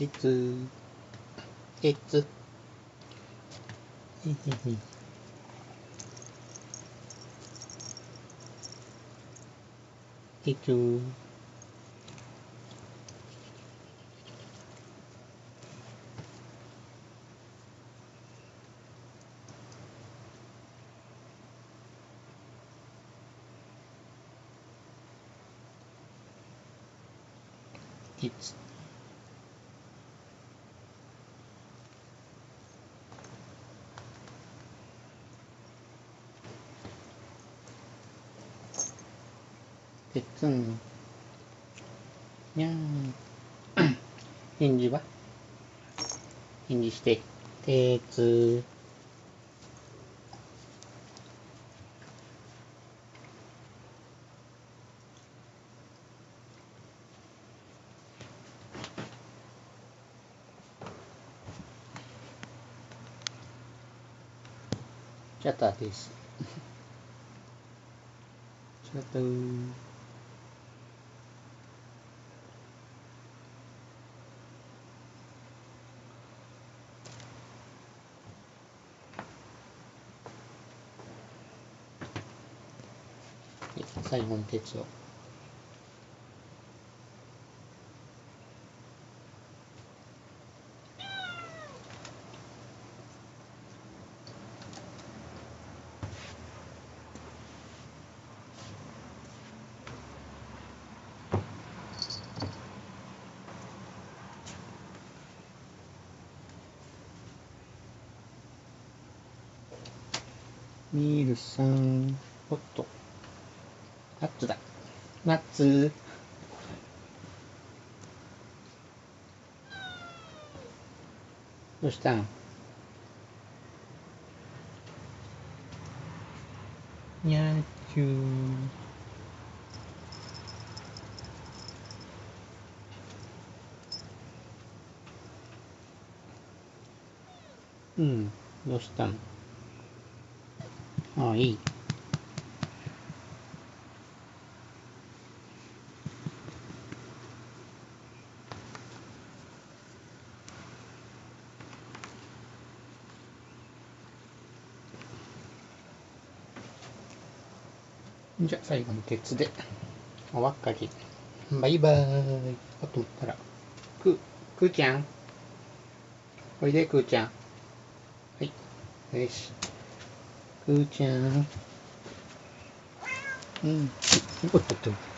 鉄、鉄、鉄、鉄、鉄んにゃーん。返事は返事して。鉄、チャタです。チャター。最後の鉄を。ミールさん、おっと、ナッツだ。ナッツ。どうしたん？にゃーちゅー。うん、どうしたの？ああ、いい。じゃあ最後の鉄でお別れ。バイバーイ。あと思ったら、くーちゃん。おいで、くーちゃん。はい。よし。くーちゃん。うん。おっとっと。